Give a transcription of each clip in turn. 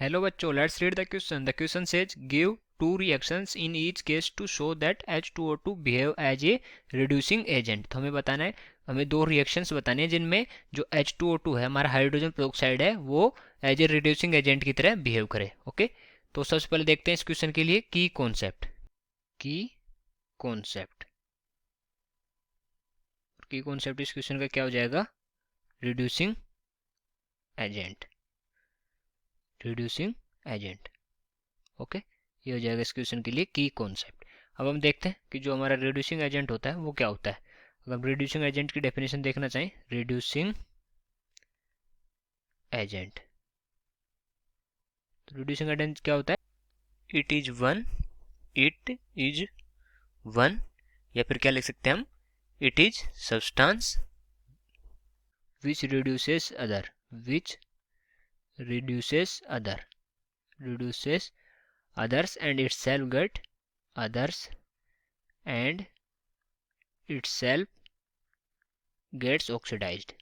Hello बच्चों, let's read the question. The question says give two reactions in each case to show that H2O2 behave as a reducing agent. तो हमें बताना है, हमें दो reactions बताने हैं जिनमें जो H2O2 है, हमारा हाइड्रोजन पेरोक्साइड है, वो एज ए रिड्यूसिंग एजेंट की तरह बिहेव करे. ओके, तो सबसे पहले देखते हैं इस क्वेश्चन के लिए की कॉन्सेप्ट. की कॉन्सेप्ट की कॉन्सेप्ट इस क्वेश्चन का क्या हो जाएगा? Reducing agent. Reducing agent. Okay, ये हो जाएगा इस क्वेश्चन के लिए की कॉन्सेप्ट. अब हम देखते हैं कि जो हमारा रिड्यूसिंग एजेंट होता है वो क्या होता है. अगर हम रिड्यूसिंग एजेंट की डेफिनेशन देखना चाहें, रिड्यूसिंग एजेंट, तो रिड्यूसिंग एजेंट क्या होता है? It is one, it is one, या फिर क्या लिख सकते हैं हम, it is substance which reduces other, which reduces other, reduces others and itself get others and itself gets oxidized.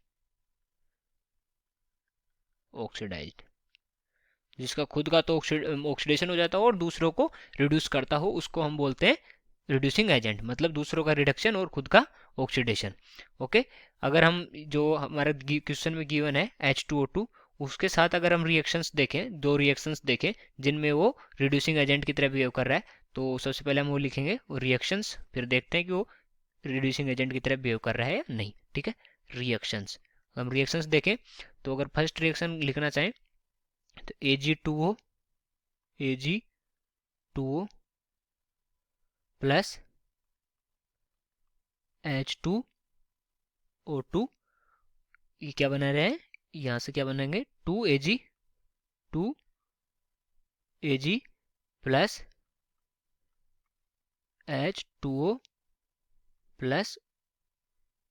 oxidized, जिसका खुद का तो ऑक्सीडेशन हो जाता हो और दूसरों को रिड्यूस करता हो, उसको हम बोलते हैं रिड्यूसिंग एजेंट. मतलब दूसरों का रिडक्शन और खुद का ऑक्सीडेशन. ओके, अगर हम जो हमारा क्वेश्चन में गिवन है H2O2, उसके साथ अगर हम रिएक्शंस देखें, दो रिएक्शंस देखें जिनमें वो रिड्यूसिंग एजेंट की तरह बिहेव कर रहा है, तो सबसे पहले हम वो लिखेंगे रिएक्शंस, फिर देखते हैं कि वो रिड्यूसिंग एजेंट की तरह बिहेव कर रहा है या नहीं. ठीक है, रिएक्शंस. हम रिएक्शंस देखें तो अगर फर्स्ट रिएक्शन लिखना चाहें तो Ag2O, Ag2O प्लस H2O2, ये क्या बना रहे हैं, यहाँ से क्या बनाएंगे, 2Ag, 2Ag plus H2O plus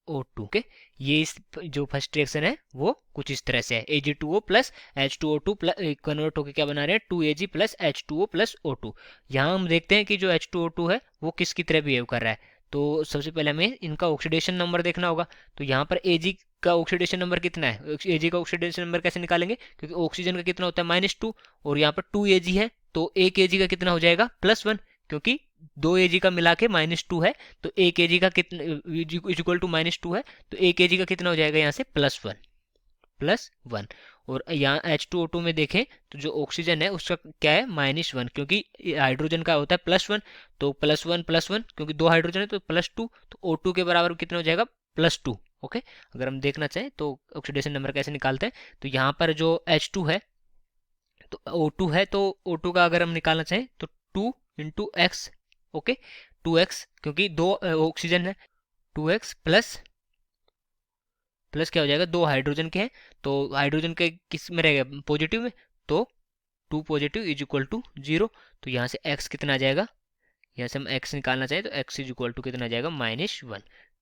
O2. Okay, ये इस जो फर्स्ट रिएक्शन है वो कुछ इस तरह से है. Ag2O plus H2O2 plus convert होकर क्या बना रहे हैं, 2Ag plus H2O plus O2. यहाँ हम देखते हैं कि जो H2O2 है वो किसकी तरह बिहेव कर रहा है. तो सबसे पहले हमें इनका ऑक्सीडेशन नंबर देखना होगा. तो यहाँ पर Ag का ऑक्सीडेशन नंबर कितना है? Ag का ऑक्सीडेशन नंबर कैसे निकालेंगे, क्योंकि ऑक्सीजन का कितना होता है, -2, और यहाँ पर 2Ag है, तो 1 Ag का कितना हो जाएगा, +1, क्योंकि 2 Ag का मिला के -2 है, तो 1 Ag का कितना इक्वल टू -2 है, तो 1 Ag का कितना हो जाएगा यहाँ से, +1, +1. और यहाँ H2O2 में देखें तो जो ऑक्सीजन है उसका क्या है, -1, क्योंकि हाइड्रोजन का होता है +1, तो +1 +1, क्योंकि दो हाइड्रोजन है तो +2, तो O2 के बराबर कितना हो जाएगा, +2. ओके, अगर हम देखना चाहें तो ऑक्सीडेशन नंबर कैसे निकालते हैं, तो यहाँ पर जो H2 है तो O2 है, तो O2 का अगर हम निकालना चाहें तो 2 × x. ओके, 2x, क्योंकि दो ऑक्सीजन है, 2x प्लस प्लस क्या हो जाएगा, दो हाइड्रोजन के हैं, तो हाइड्रोजन के किस में रहेगा, पॉजिटिव में, तो 2 पॉजिटिव इज इक्वल टू 0. तो यहाँ से x कितना आ जाएगा, यहाँ से हम x निकालना चाहें तो x इज इक्वल टू कितना आ जाएगा, -1.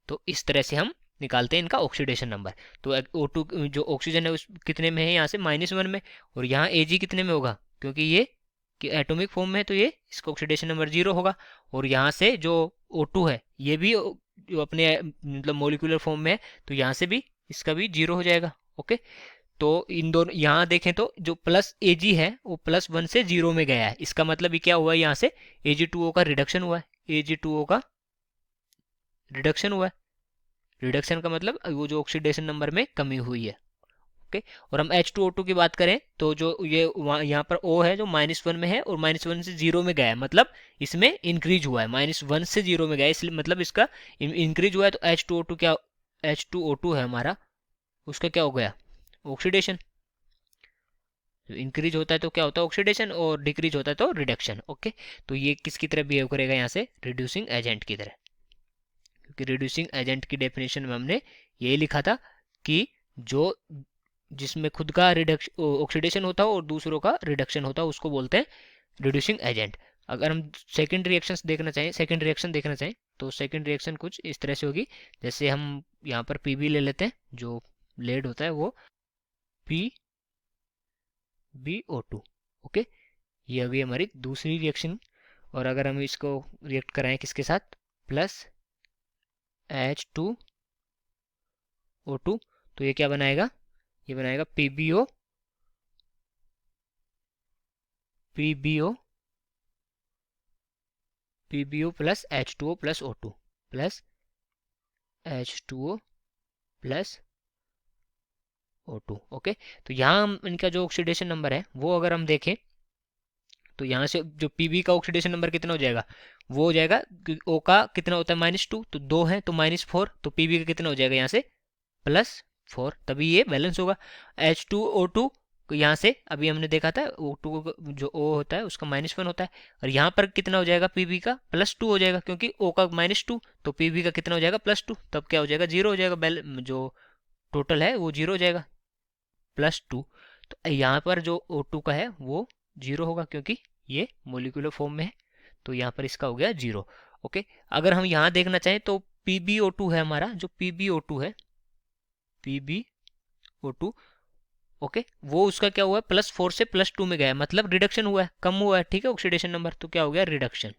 तो इस तरह से हम निकालते हैं इनका ऑक्सीडेशन नंबर. तो O2 जो ऑक्सीजन है उस कितने में है, यहाँ से -1 में, और यहाँ Ag कितने में होगा, क्योंकि ये कि एटॉमिक फॉर्म में है तो ये इसका ऑक्सीडेशन नंबर 0 होगा. और यहाँ से जो O2 है ये भी जो अपने मतलब मोलिकुलर फॉर्म में है, तो यहाँ से भी इसका भी 0 हो जाएगा. ओके, तो इन दोनों यहाँ देखें तो जो प्लस Ag है वो +1 से 0 में गया है, इसका मतलब ये क्या हुआ है, यहाँ से Ag2O का रिडक्शन हुआ है, Ag2O का रिडक्शन हुआ है. रिडक्शन का मतलब वो जो ऑक्सीडेशन नंबर में कमी हुई है. ओके, और हम H2O2 की बात करें तो जो ये यहाँ पर O है जो -1 में है और -1 से 0 में गया है, मतलब इसमें इंक्रीज हुआ है, -1 से 0 में गया है, इसलिए मतलब इसका इंक्रीज हुआ है. तो H2O2 क्या, H2O2 है हमारा, उसका क्या हो गया, ऑक्सीडेशन. इंक्रीज होता है तो क्या होता है, ऑक्सीडेशन, और डिक्रीज होता है तो रिडक्शन. ओके, तो ये किसकी तरह बिहेव करेगा, यहाँ से रिड्यूसिंग एजेंट की तरह, क्योंकि रिड्यूसिंग एजेंट की डेफिनेशन में हमने यही लिखा था कि जो जिसमें खुद का रिडक्शन ऑक्सीडेशन होता हो और दूसरों का रिडक्शन होता हो उसको बोलते हैं रिड्यूसिंग एजेंट. अगर हम सेकंड रिएक्शंस देखना चाहें, सेकंड रिएक्शन देखना चाहें तो सेकंड रिएक्शन कुछ इस तरह से होगी. जैसे हम यहाँ पर Pb ले लेते हैं, जो लेड होता है वो PbO2. ओके, ये हो गई हमारी दूसरी रिएक्शन. और अगर हम इसको रिएक्ट कराएं किसके साथ, प्लस H2O2, तो ये क्या बनाएगा, ये बनाएगा PbO PbO plus H2O plus O2 plus H2O plus O2। Okay, तो यहाँ इनका जो ऑक्सीडेशन नंबर है वो अगर हम देखें तो यहाँ से जो Pb का ऑक्सीडेशन नंबर कितना हो जाएगा, वो हो जाएगा O का कितना होता है -2, तो 2 है तो -4, तो Pb का कितना हो जाएगा यहाँ से +4, तभी ये बैलेंस होगा। H2O2 यहाँ से अभी हमने देखा था O2 जो O होता है उसका -1 होता है, और यहाँ पर कितना हो जाएगा Pb का +2 हो जाएगा, क्योंकि O का -2 तो Pb का कितना हो जाएगा +2, तब क्या हो जाएगा 0 हो जाएगा, जो टोटल है वो 0 हो जाएगा +2। तो यहाँ पर जो O2 का है वो 0 होगा क्योंकि ये मोलिकुलर फॉर्म में है, तो यहाँ पर इसका हो गया 0। ओके, अगर हम यहाँ देखना चाहें तो PbO2 है हमारा, जो PbO2 है PbO2, ओके, वो उसका क्या हुआ है +4 से +2 में गया है, मतलब रिडक्शन हुआ है, कम हुआ है, ठीक है, ऑक्सीडेशन नंबर, तो क्या हो गया रिडक्शन।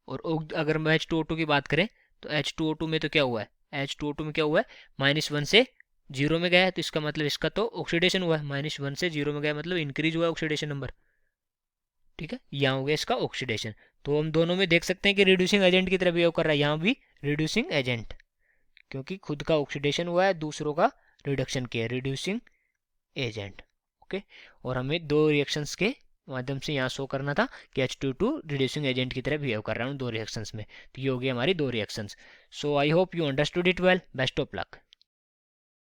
और अगर हम H2O2 की बात करें तो H2O2 में तो क्या हुआ है, H2O2 में क्या हुआ है -1 से 0 में गया है, तो इसका मतलब इसका तो ऑक्सीडेशन हुआ है, -1 से 0 में गया मतलब इंक्रीज हुआ है ऑक्सीडेशन नंबर, ठीक है, यहाँ हो गया इसका ऑक्सीडेशन। तो हम दोनों में देख सकते हैं कि रिड्यूसिंग एजेंट की तरह बिहेव कर रहा है, यहाँ भी रिड्यूसिंग एजेंट, क्योंकि खुद का ऑक्सीडेशन हुआ है, दूसरों का रिडक्शन किया है, रिड्यूसिंग एजेंट। ओके, और हमें दो रिएक्शंस के माध्यम से यहाँ शो करना था कि H2O2 रिड्यूसिंग एजेंट की तरह बिहेव कर रहा हूँ दो रिएक्शंस में, तो ये हो गई हमारी दो reactions. So I hope you understood it well, best of luck.